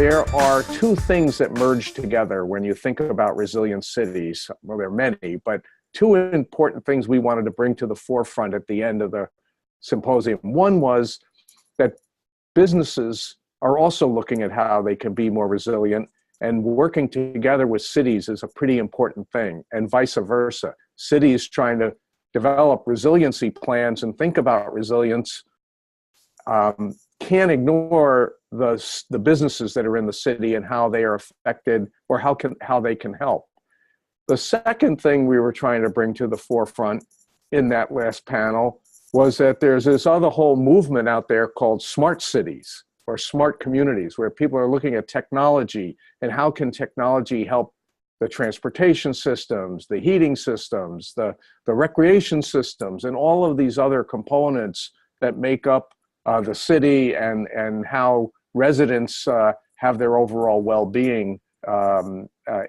there are two things that merge together when you think about resilient cities. Well, there are many, but two important things we wanted to bring to the forefront at the end of the symposium. One was that businesses are also looking at how they can be more resilient, and working together with cities is a pretty important thing, and vice versa. Cities trying to develop resiliency plans and think about resilience can't ignore the businesses that are in the city and how they are affected, or how they can help. The second thing we were trying to bring to the forefront in that last panel was that there's this other whole movement out there called smart cities or smart communities, where people are looking at technology and how can technology help the transportation systems, the heating systems, the recreation systems, and all of these other components that make up the city, and how residents have their overall well-being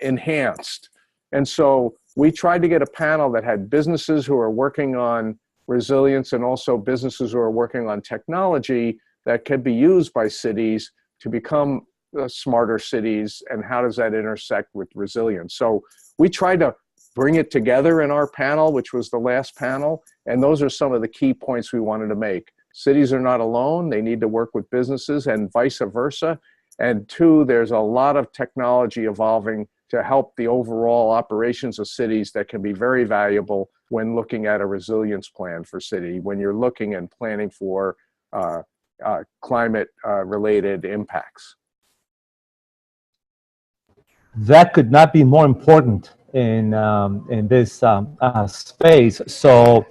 enhanced. And so we tried to get a panel that had businesses who are working on resilience and also businesses who are working on technology that can be used by cities to become smarter cities, and how does that intersect with resilience. So we tried to bring it together in our panel, which was the last panel, and those are some of the key points we wanted to make. Cities are not alone, they need to work with businesses, and vice versa. And two, there's a lot of technology evolving to help the overall operations of cities that can be very valuable when looking at a resilience plan for city, when you're looking and planning for climate related impacts. That could not be more important in this space. So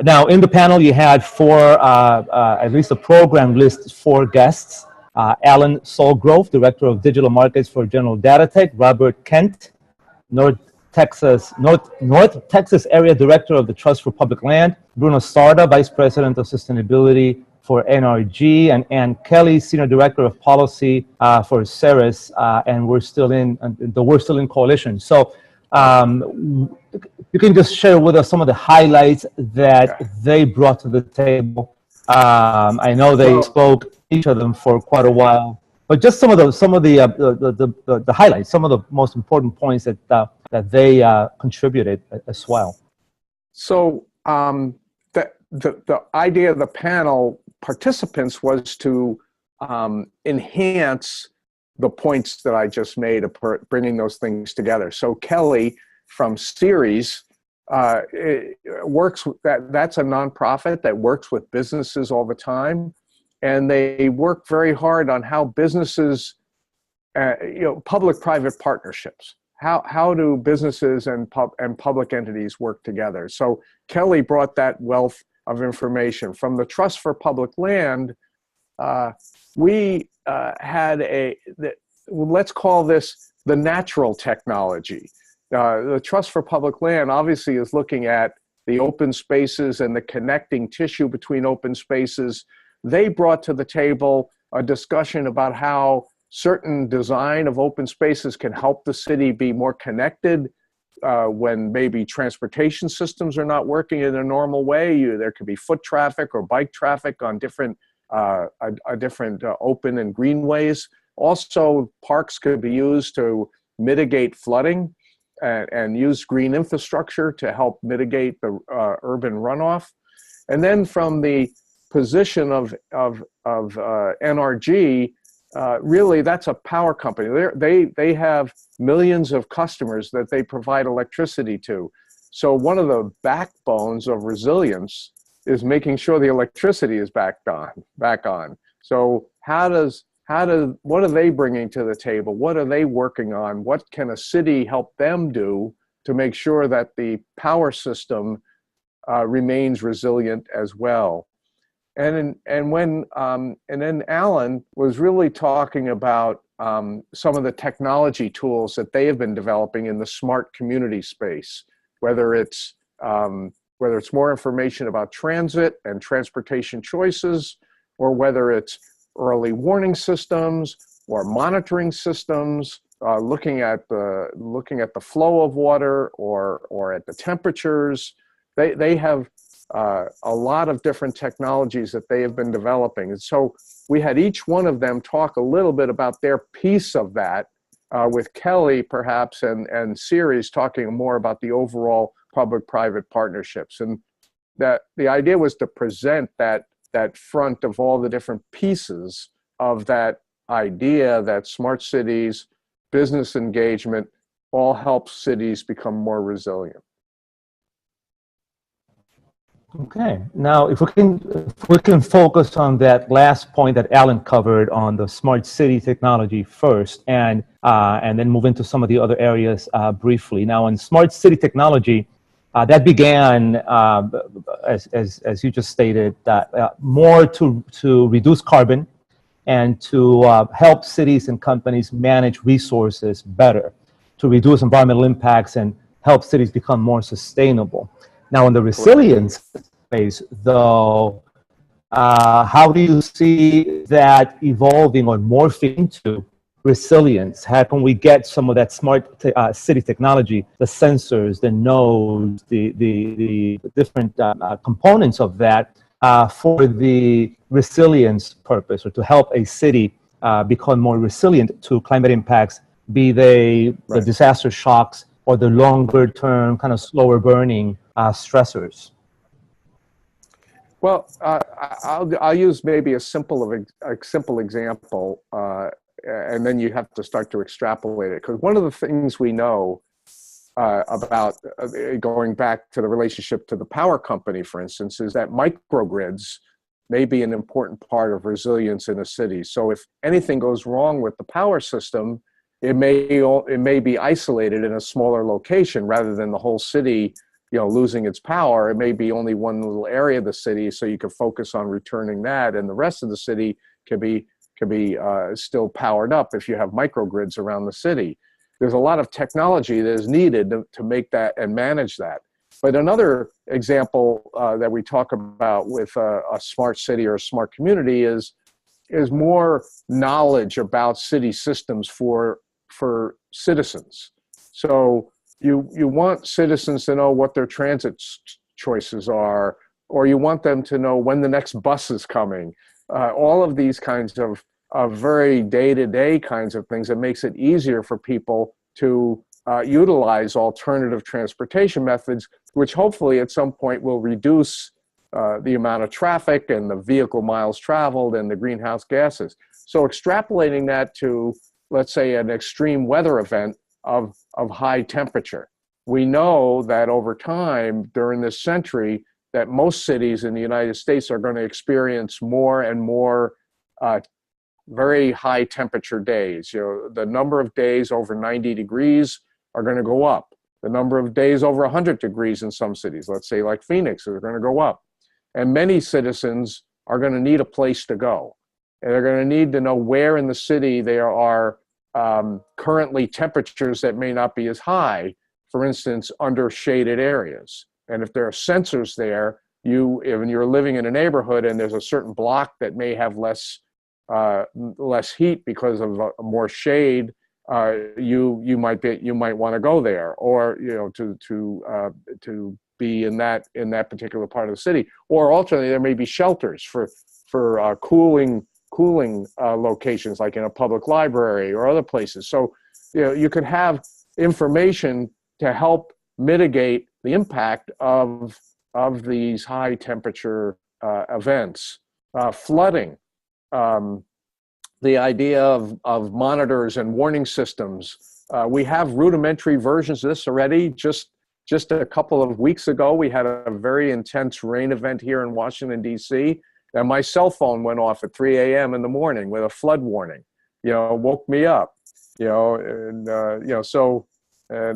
now in the panel you had at least the program lists 4 guests. Alan Solgrove, Director of Digital Markets for General Data Tech; Robert Kent, North Texas Area Director of the Trust for Public Land; Bruno Sarda, Vice President of Sustainability for NRG; and Ann Kelly, Senior Director of Policy for CERES, and we're still in coalition. So you can just share with us some of the highlights that they brought to the table. I know they spoke, each of them, for quite a while, but just some of the highlights, some of the most important points that they contributed as well. So the idea of the panel participants was to enhance the points that I just made of bringing those things together. So Kelly from Ceres works with that's a nonprofit that works with businesses all the time, and they work very hard on how businesses, public-private partnerships. How do businesses and public entities work together? So Kelly brought that wealth of information. From the Trust for Public Land, we had let's call this the natural technology. The Trust for Public Land obviously is looking at the open spaces and the connecting tissue between open spaces. They brought to the table a discussion about how certain design of open spaces can help the city be more connected when maybe transportation systems are not working in a normal way. There could be foot traffic or bike traffic on different open and greenways. Also, parks could be used to mitigate flooding and use green infrastructure to help mitigate the urban runoff. And then from the position of NRG, really that's a power company. They have millions of customers that they provide electricity to. So one of the backbones of resilience is making sure the electricity is back on. So what are they bringing to the table? What are they working on? What can a city help them do to make sure that the power system remains resilient as well? And then Alan was really talking about some of the technology tools that they have been developing in the smart community space, whether it's more information about transit and transportation choices, or whether it's early warning systems or monitoring systems, looking at the flow of water or at the temperatures. They have a lot of different technologies that they have been developing. And so we had each one of them talk a little bit about their piece of that, with Kelly perhaps and Ceres talking more about the overall public-private partnerships. And that the idea was to present that front of all the different pieces of that idea that smart cities, business engagement, all help cities become more resilient. Okay, now if we can focus on that last point that Alan covered on the smart city technology first, and then move into some of the other areas briefly. Now, in smart city technology, that began, as you just stated, more to reduce carbon and to help cities and companies manage resources better, to reduce environmental impacts and help cities become more sustainable. Now, in the resilience phase, though, how do you see that evolving or morphing into resilience? How can we get some of that smart city technology, the sensors, the nodes, the different components of that for the resilience purpose, or to help a city become more resilient to climate impacts, be they the disaster shocks or the longer term, kind of slower burning stressors? Well, I'll use maybe a simple example, and then you have to start to extrapolate it. Because one of the things we know about going back to the relationship to the power company, for instance, is that microgrids may be an important part of resilience in a city. So if anything goes wrong with the power system, it may be isolated in a smaller location rather than the whole city, losing its power. It may be only one little area of the city, so you can focus on returning that, and the rest of the city can be still powered up if you have microgrids around the city. There's a lot of technology that is needed to make that and manage that. But another example that we talk about with a smart city or a smart community is more knowledge about city systems for citizens. So you want citizens to know what their transit choices are, or you want them to know when the next bus is coming. All of these kinds of very day-to-day kinds of things that makes it easier for people to utilize alternative transportation methods, which hopefully at some point will reduce the amount of traffic and the vehicle miles traveled and the greenhouse gases. So extrapolating that to, let's say, an extreme weather event of high temperature. We know that over time during this century that most cities in the United States are going to experience more and more very high temperature days. The number of days over 90 degrees are going to go up. The number of days over 100 degrees in some cities, let's say like Phoenix, are going to go up. And many citizens are going to need a place to go. And they're going to need to know where in the city there are currently temperatures that may not be as high, for instance, under shaded areas. And if there are sensors there, if you're living in a neighborhood and there's a certain block that may have less heat because of more shade, you might want to go there, or to be in that particular part of the city. Or alternately, there may be shelters for cooling locations, like in a public library or other places. So you could have information to help mitigate the impact of these high temperature events. Flooding, the idea of monitors and warning systems. We have rudimentary versions of this already. Just a couple of weeks ago, we had a very intense rain event here in Washington, D.C., and my cell phone went off at 3 a.m. in the morning with a flood warning. Woke me up. And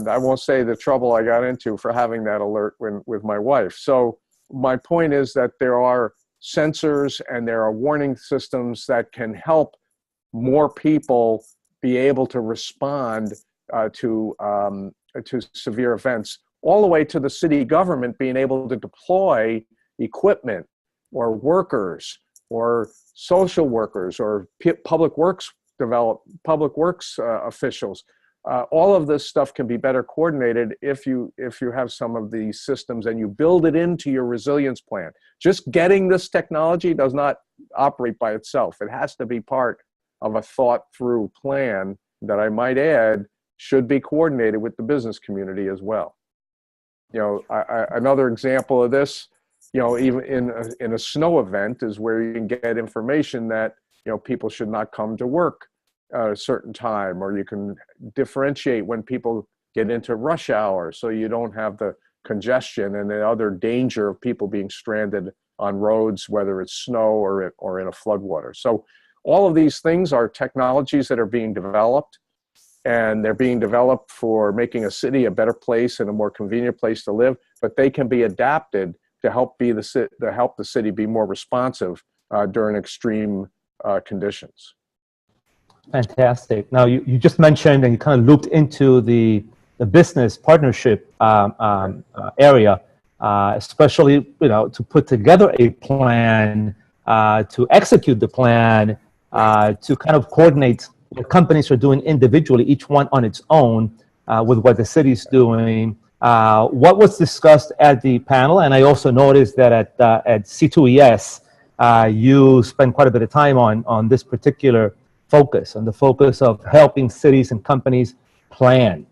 I won't say the trouble I got into for having that alert with my wife. So my point is that there are sensors and there are warning systems that can help more people be able to respond to severe events, all the way to the city government being able to deploy equipment or workers or social workers or public works officials All of this stuff can be better coordinated if you have some of these systems and you build it into your resilience plan. Just getting this technology does not operate by itself. It has to be part of a thought through plan that, I might add, should be coordinated with the business community as well. Another example of this, even in a snow event, is where you can get information that people should not come to work at a certain time, or you can differentiate when people get into rush hour so you don't have the congestion and the other danger of people being stranded on roads, whether it's snow or in a floodwater. So all of these things are technologies that are being developed, and they're being developed for making a city a better place and a more convenient place to live, but they can be adapted to help the city be more responsive during extreme conditions. Fantastic. Now, you just mentioned, and you kind of looped into the business partnership area, especially to put together a plan, to execute the plan, to kind of coordinate what companies are doing individually, each one on its own, with what the city's doing. What was discussed at the panel, and I also noticed that at C2ES, you spent quite a bit of time on this particular focus, on the focus of helping cities and companies plan.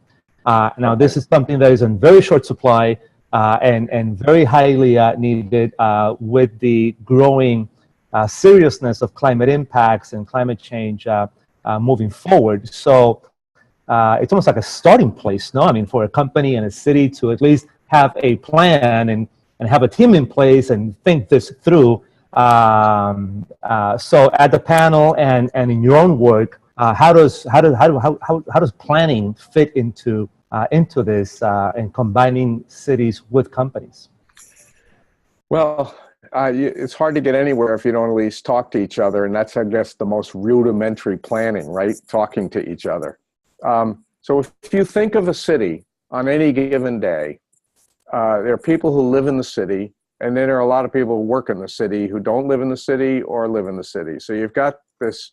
Now, this is something that is in very short supply and very highly needed with the growing seriousness of climate impacts and climate change moving forward. So it's almost like a starting place, no? I mean, for a company and a city to at least have a plan and have a team in place and think this through. So at the panel and in your own work, how does planning fit into this and combining cities with companies? Well, it's hard to get anywhere if you don't at least talk to each other, and that's, I guess, the most rudimentary planning, right? Talking to each other. So if you think of a city on any given day, there are people who live in the city, and then there are a lot of people who work in the city who don't live in the city or live in the city. So you've got this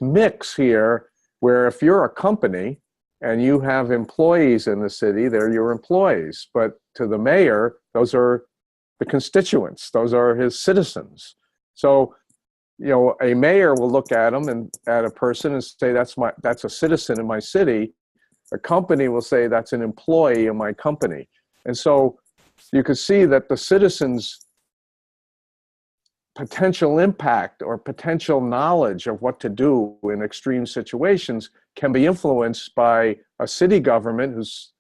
mix here where if you're a company and you have employees in the city, they're your employees. But to the mayor, those are the constituents. Those are his citizens. So, a mayor will look at them and at a person and say, that's a citizen in my city. A company will say, that's an employee in my company. And so you can see that the citizens' potential impact or potential knowledge of what to do in extreme situations can be influenced by a city government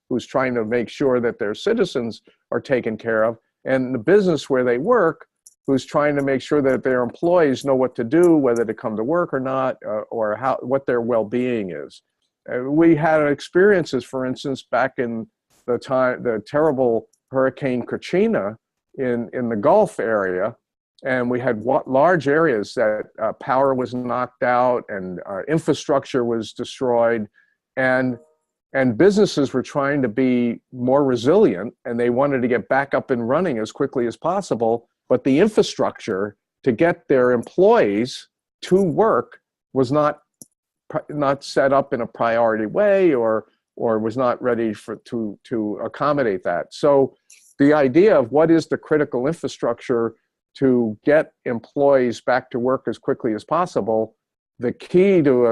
who's trying to make sure that their citizens are taken care of, and the business where they work, who's trying to make sure that their employees know what to do, whether to come to work or not, or what their well-being is. We had experiences, for instance, back in the terrible Hurricane Katrina in the Gulf area, and we had large areas that power was knocked out and infrastructure was destroyed, and businesses were trying to be more resilient, and they wanted to get back up and running as quickly as possible, but the infrastructure to get their employees to work was not set up in a priority way, or was not ready to accommodate that. So the idea of what is the critical infrastructure to get employees back to work as quickly as possible, the key to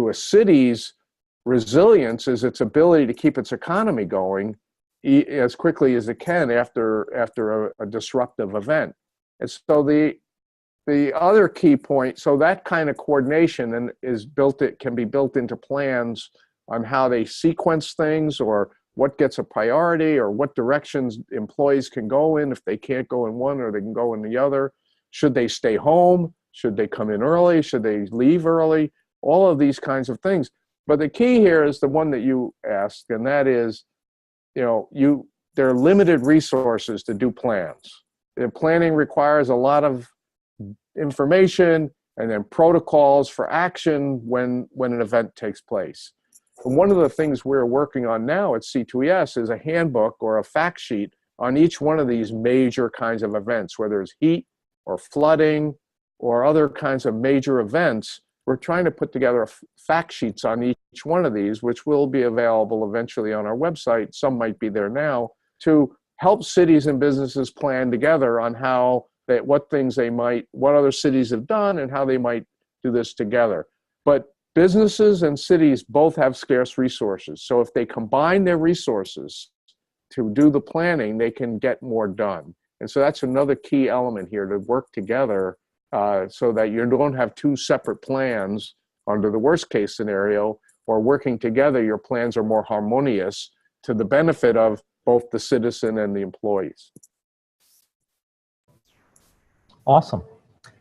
a city's resilience is its ability to keep its economy going as quickly as it can after a disruptive event. And so the other key point, so that kind of coordination can be built into plans on how they sequence things, or what gets a priority, or what directions employees can go in if they can't go in one or they can go in the other. Should they stay home? Should they come in early? Should they leave early? All of these kinds of things. But the key here is the one that you asked, and that is, there are limited resources to do plans. Planning requires a lot of information and then protocols for action when an event takes place. And one of the things we're working on now at C2ES is a handbook or a fact sheet on each one of these major kinds of events, whether it's heat or flooding or other kinds of major events, we're trying to put together fact sheets on each one of these, which will be available eventually on our website. Some might be there now, to help cities and businesses plan together on how what other cities have done and how they might do this together. But businesses and cities both have scarce resources. So if they combine their resources to do the planning, they can get more done. And so that's another key element here, to work together so that you don't have two separate plans under the worst case scenario, or working together, your plans are more harmonious to the benefit of both the citizen and the employees. Awesome.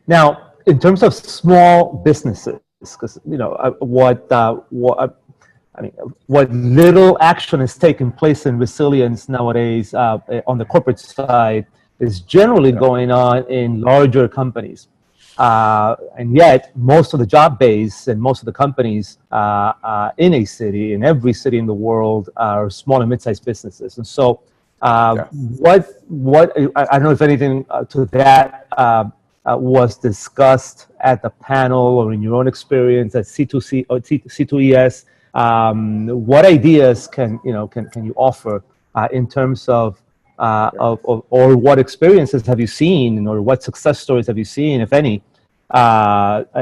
Now, in terms of small businesses, because what little action is taking place in resilience nowadays on the corporate side is generally going on in larger companies. And yet, most of the job base and most of the companies in a city, in every city in the world, are small and mid-sized businesses. And so, what I don't know if anything to that was discussed at the panel or in your own experience at C2C or C2ES. What ideas can you offer in terms of or what experiences have you seen, or what success stories have you seen, if any,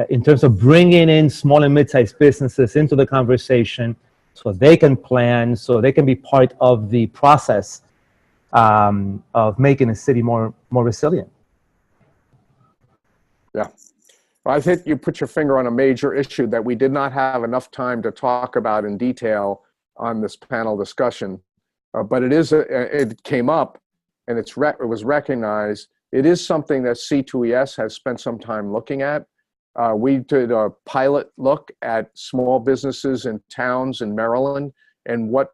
in terms of bringing in small and mid-sized businesses into the conversation so they can plan, so they can be part of the process of making a city more resilient? Yeah. Well, I think you put your finger on a major issue that we did not have enough time to talk about in detail on this panel discussion. But it came up, and it was recognized. It is something that C2ES has spent some time looking at. We did a pilot look at small businesses in towns in Maryland, and what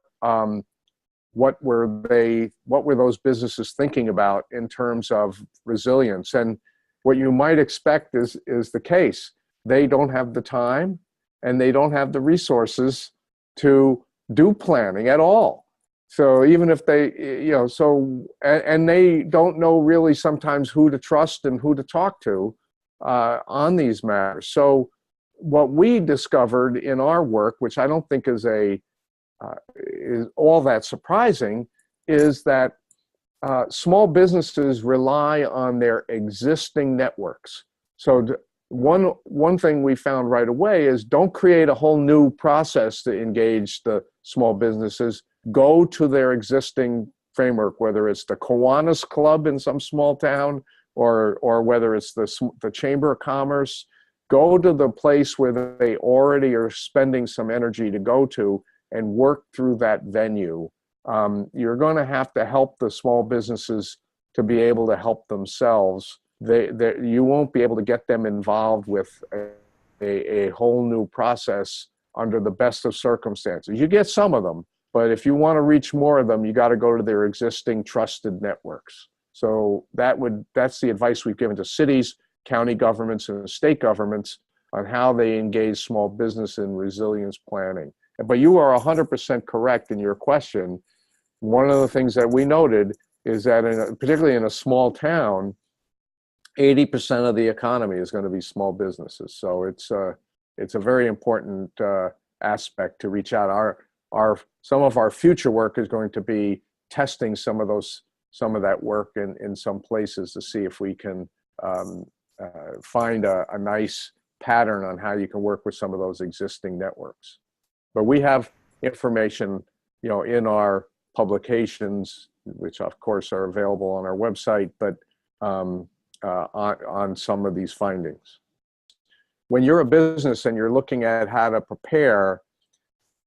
were those businesses thinking about in terms of resilience. And what you might expect is the case. They don't have the time, and they don't have the resources to do planning at all. So even if they, and they don't know really sometimes who to trust and who to talk to on these matters. So what we discovered in our work, which I don't think is all that surprising, is that small businesses rely on their existing networks. So one thing we found right away is, don't create a whole new process to engage the small businesses. Go to their existing framework, whether it's the Kiwanis Club in some small town, or whether it's the Chamber of Commerce. Go to the place where they already are spending some energy to go to, and work through that venue. You're going to have to help the small businesses to be able to help themselves. You won't be able to get them involved with a whole new process under the best of circumstances. You get some of them, but if you want to reach more of them, you got to go to their existing trusted networks. So that's the advice we've given to cities, county governments, and state governments on how they engage small business in resilience planning. But you are 100% correct in your question. One of the things that we noted is that, particularly in a small town, 80% of the economy is going to be small businesses. So it's a very important aspect to reach out. Some of our future work is going to be testing some of that work in some places to see if we can find a nice pattern on how you can work with some of those existing networks. But we have information, in our publications, which of course are available on our website, but on some of these findings. When you're a business and you're looking at how to prepare,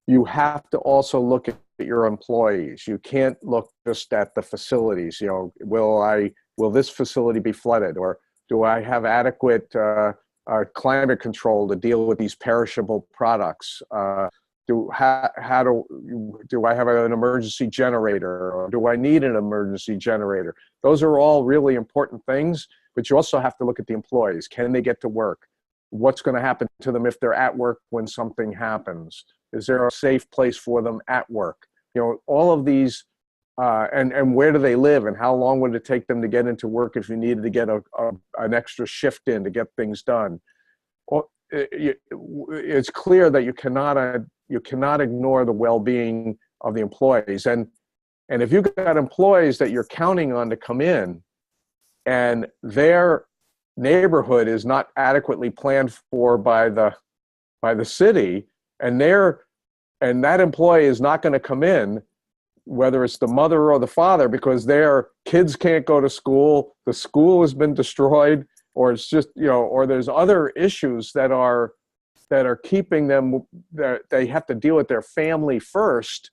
you have to also look at your employees. You can't look just at the facilities. Will this facility be flooded, or do I have adequate climate control to deal with these perishable products? Do I have an emergency generator, or do I need an emergency generator? Those are all really important things, but you also have to look at the employees. Can they get to work? What's going to happen to them if they're at work when something happens? Is there a safe place for them at work? All of these, and where do they live, and how long would it take them to get into work if you needed to get an extra shift in to get things done? Well, it's clear that you cannot ignore the well-being of the employees. And if you've got employees that you're counting on to come in, and their neighborhood is not adequately planned for by the city, and that employee is not going to come in, whether it's the mother or the father, because their kids can't go to school, the school has been destroyed, or it's just, or there's other issues that are keeping them, that they have to deal with their family first,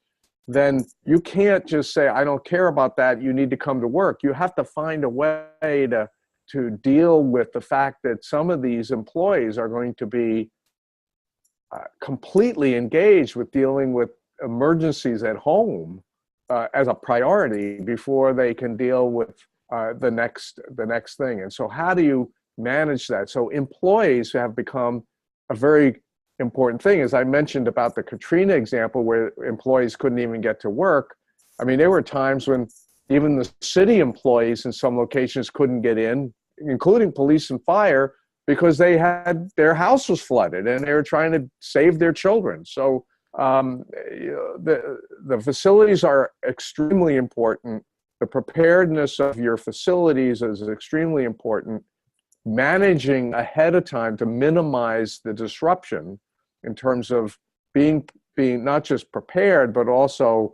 then you can't just say, I don't care about that, you need to come to work. You have to find a way to deal with the fact that some of these employees are going to be completely engaged with dealing with emergencies at home as a priority before they can deal with the next thing. And so how do you manage that? So employees have become a very important thing. As I mentioned about the Katrina example, where employees couldn't even get to work. I mean, there were times when even the city employees in some locations couldn't get in, including police and fire, because their house was flooded and they were trying to save their children. So the facilities are extremely important. The preparedness of your facilities is extremely important. Managing ahead of time to minimize the disruption in terms of being not just prepared, but also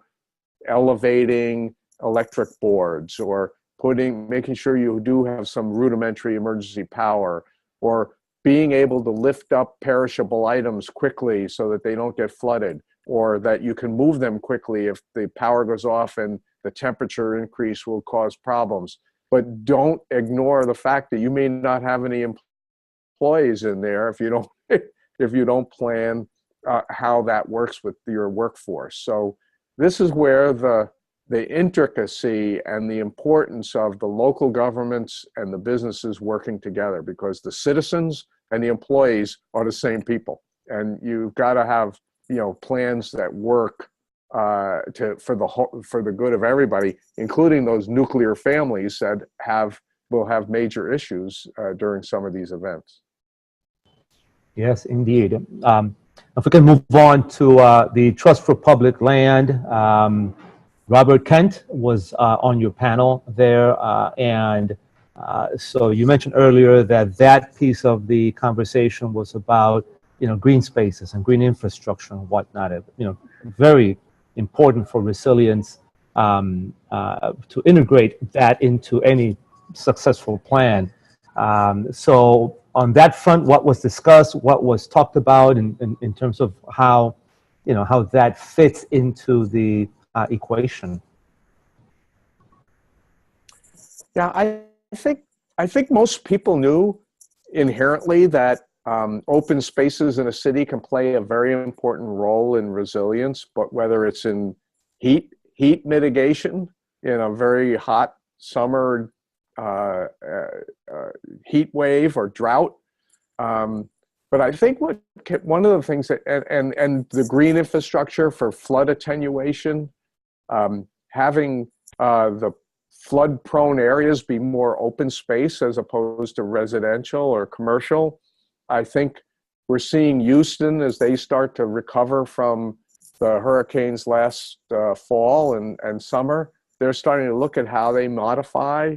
elevating electric boards, or making sure you do have some rudimentary emergency power, or being able to lift up perishable items quickly so that they don't get flooded, or that you can move them quickly if the power goes off and the temperature increase will cause problems. But don't ignore the fact that you may not have any employees in there if you don't plan how that works with your workforce. So this is where the intricacy and the importance of the local governments and the businesses working together, because the citizens and the employees are the same people, and you've got to have plans that work for the good of everybody, including those nuclear families that will have major issues during some of these events. Yes, indeed. If we can move on to the Trust for Public Land, Robert Kent was on your panel there, and so you mentioned earlier that piece of the conversation was about green spaces and green infrastructure and whatnot. Very important for resilience to integrate that into any successful plan. So on that front, what was discussed, what was talked about in terms of how that fits into the equation? Yeah, I think most people knew inherently that open spaces in a city can play a very important role in resilience, but whether it's in heat mitigation in a very hot summer heat wave or drought. But I think one of the things that, and the green infrastructure for flood attenuation, having the flood-prone areas be more open space as opposed to residential or commercial. I think we're seeing Houston, as they start to recover from the hurricanes last fall and summer, they're starting to look at how they modify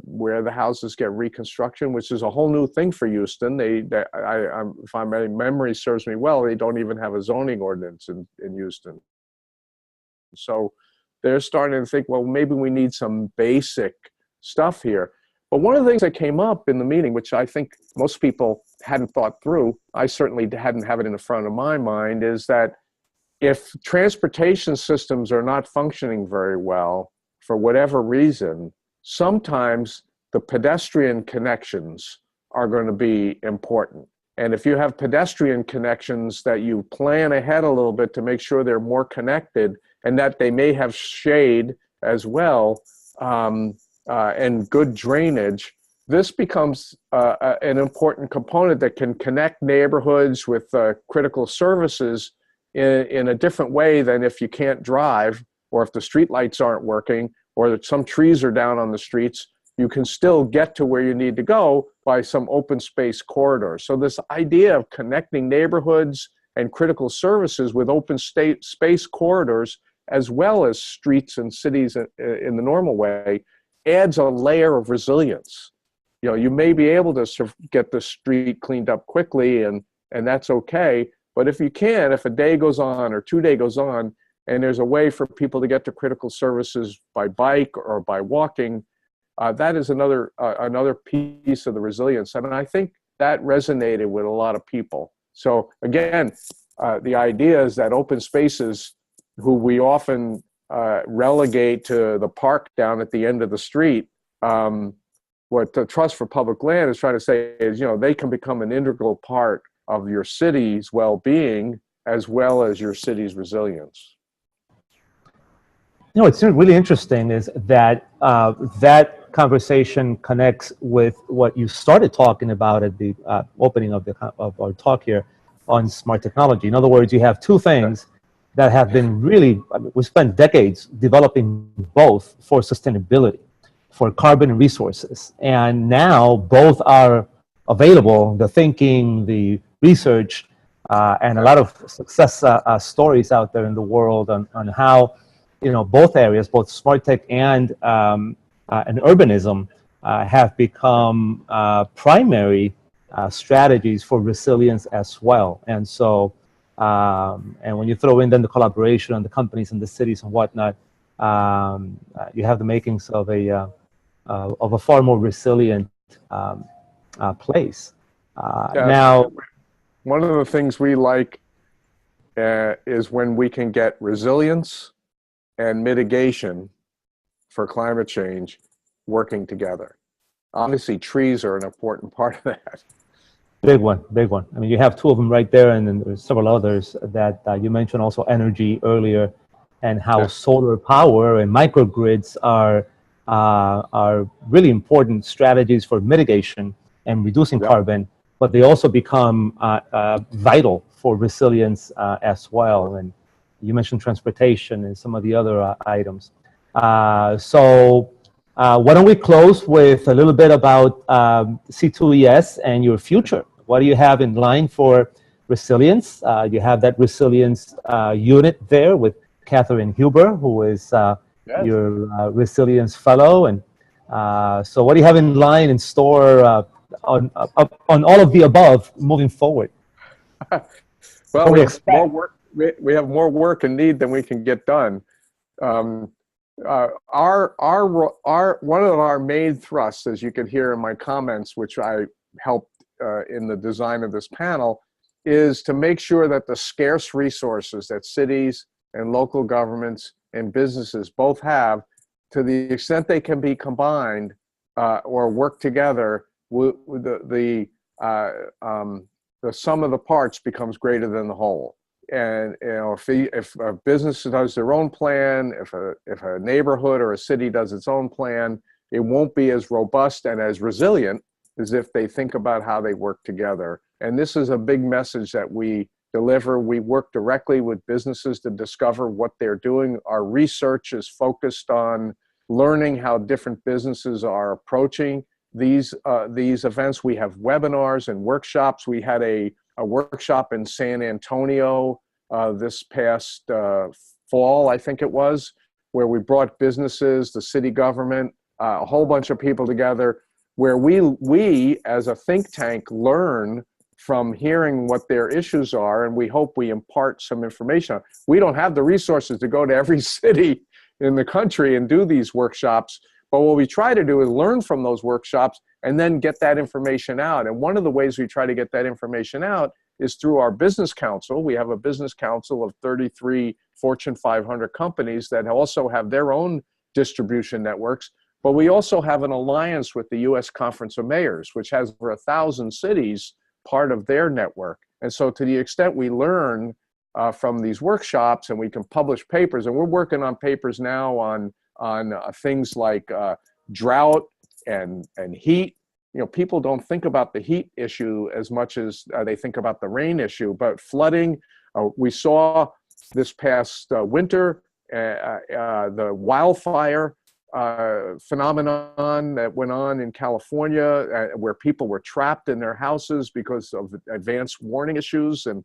where the houses get reconstruction, which is a whole new thing for Houston. If my memory serves me well, they don't even have a zoning ordinance in Houston. So they're starting to think, well, maybe we need some basic stuff here. But one of the things that came up in the meeting, which I think most people hadn't thought through, I certainly hadn't have it in the front of my mind, is that if transportation systems are not functioning very well, for whatever reason, sometimes the pedestrian connections are going to be important. And if you have pedestrian connections that you plan ahead a little bit to make sure they're more connected, and that they may have shade as well, and good drainage, this becomes an important component that can connect neighborhoods with critical services in a different way than if you can't drive, or if the street lights aren't working, or that some trees are down on the streets. you can still get to where you need to go by some open space corridors. So this idea of connecting neighborhoods and critical services with open space corridors, as well as streets and cities in the normal way, adds a layer of resilience. You know, you may be able to get the street cleaned up quickly, and that's okay. But if you can, if a day goes on or 2 days goes on, and there's a way for people to get to critical services by bike or by walking, that is another piece of the resilience. And I think that resonated with a lot of people. So again, the idea is that open spaces, who we often relegate to the park down at the end of the street, what the Trust for Public Land is trying to say is, you know, they can become an integral part of your city's well-being as well as your city's resilience. You know, what's really interesting is that that conversation connects with what you started talking about at the opening of our talk here on smart technology. In other words, you have two things that have been really, I mean, we spent decades developing both for sustainability, for carbon and resources. And now both are available, the thinking, the research, and a lot of success stories out there in the world on how, you know, both areas, both smart tech and urbanism, have become primary strategies for resilience as well. And so, and when you throw in then the collaboration on the companies and the cities and whatnot, you have the makings of a far more resilient place. Now, one of the things we like is when we can get resilience and mitigation for climate change working together. Obviously, trees are an important part of that. Big one, big one. I mean, you have two of them right there, and then there's several others that you mentioned also energy earlier, and how solar power and microgrids are really important strategies for mitigation and reducing carbon, but they also become vital for resilience as well. And you mentioned transportation and some of the other items. So why don't we close with a little bit about C2ES and your future? What do you have in line for resilience? You have that resilience unit there with Catherine Huber, who is your resilience fellow. And so what do you have in line in store on all of the above moving forward? Well, we have more work. We have more work and need than we can get done. One of our main thrusts, as you could hear in my comments, which I helped in the design of this panel, is to make sure that the scarce resources that cities and local governments and businesses both have, to the extent they can be combined or work together, the sum of the parts becomes greater than the whole. And you know, if a business does their own plan, if a neighborhood or a city does its own plan, it won't be as robust and as resilient as if they think about how they work together. And this is a big message that we deliver. We work directly with businesses to discover what they're doing. Our research is focused on learning how different businesses are approaching these events. We have webinars and workshops. We had a workshop in San Antonio this past fall, I think it was, where we brought businesses, the city government, a whole bunch of people together, where we as a think tank learn from hearing what their issues are, and we hope we impart some information. We don't have the resources to go to every city in the country and do these workshops, but what we try to do is learn from those workshops and then get that information out. And one of the ways we try to get that information out is through our business council. We have a business council of 33 Fortune 500 companies that also have their own distribution networks, but we also have an alliance with the U.S. Conference of Mayors, which has over 1,000 cities part of their network. And so to the extent we learn from these workshops, and we can publish papers, and we're working on papers now on things like drought and heat. You know, people don't think about the heat issue as much as they think about the rain issue, but flooding, we saw this past winter, the wildfire phenomenon that went on in California where people were trapped in their houses because of advanced warning issues. And,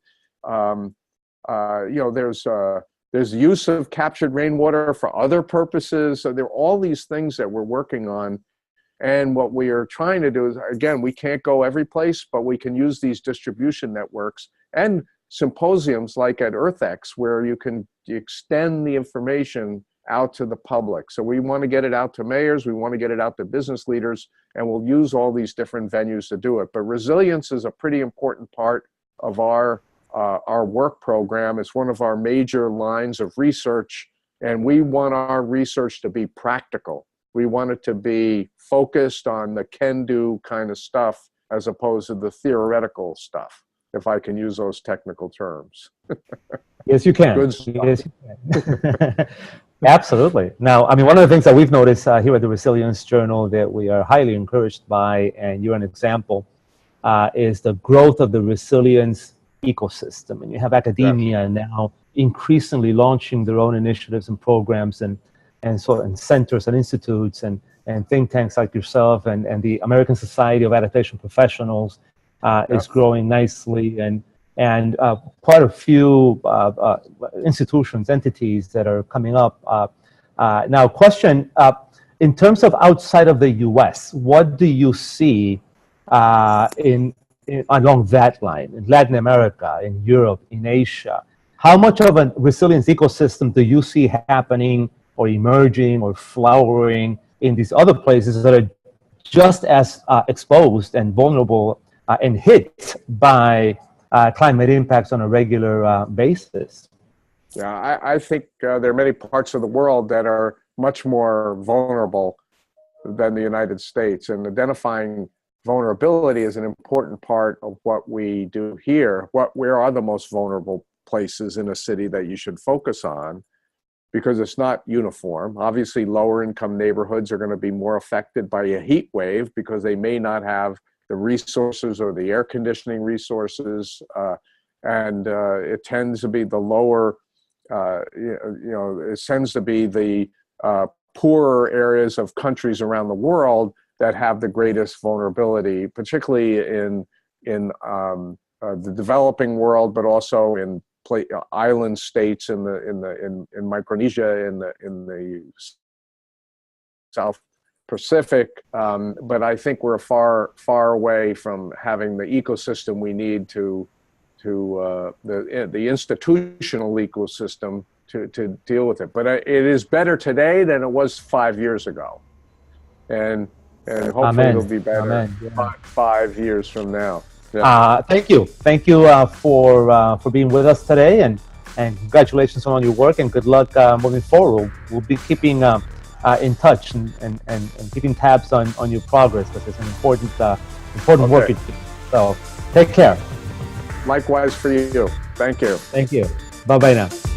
there's use of captured rainwater for other purposes. So there are all these things that we're working on. And what we are trying to do is, again, we can't go every place, but we can use these distribution networks and symposiums like at EarthX, where you can extend the information out to the public. So we want to get it out to mayors, we want to get it out to business leaders, and we'll use all these different venues to do it. But resilience is a pretty important part of our work program. It's one of our major lines of research, and we want our research to be practical. We want it to be focused on the can-do kind of stuff as opposed to the theoretical stuff, if I can use those technical terms. Yes, you can. Good stuff. Yes, you can. Absolutely. Now, I mean, one of the things that we've noticed here at the Resilience Journal that we are highly encouraged by, and you're an example, is the growth of the resilience ecosystem. And you have academia now increasingly launching their own initiatives and programs and centers and institutes and think tanks like yourself and the American Society of Adaptation Professionals is growing nicely, and quite a few institutions, entities that are coming up. Now, question, in terms of outside of the US, what do you see along that line, in Latin America, in Europe, in Asia? How much of a resilience ecosystem do you see happening or emerging or flowering in these other places that are just as exposed and vulnerable and hit by climate impacts on a regular basis? Yeah, I think there are many parts of the world that are much more vulnerable than the United States, and identifying vulnerability is an important part of what we do here. Where are the most vulnerable places in a city that you should focus on? Because it's not uniform. Obviously, lower income neighborhoods are going to be more affected by a heat wave because they may not have the resources or the air conditioning resources. And it tends to be the lower, it tends to be the poorer areas of countries around the world that have the greatest vulnerability, particularly in the developing world, but also in island states in Micronesia, in the South Pacific. But I think we're far away from having the ecosystem we need to the institutional ecosystem to deal with it. But it is better today than it was 5 years ago, and hopefully it'll be better 5 years from now. Yeah. Thank you for being with us today, and congratulations on all your work, and good luck moving forward. We'll be keeping in touch and keeping tabs on your progress, because it's an important work you do. So take care. Likewise for you. Thank you. Thank you. Bye-bye now.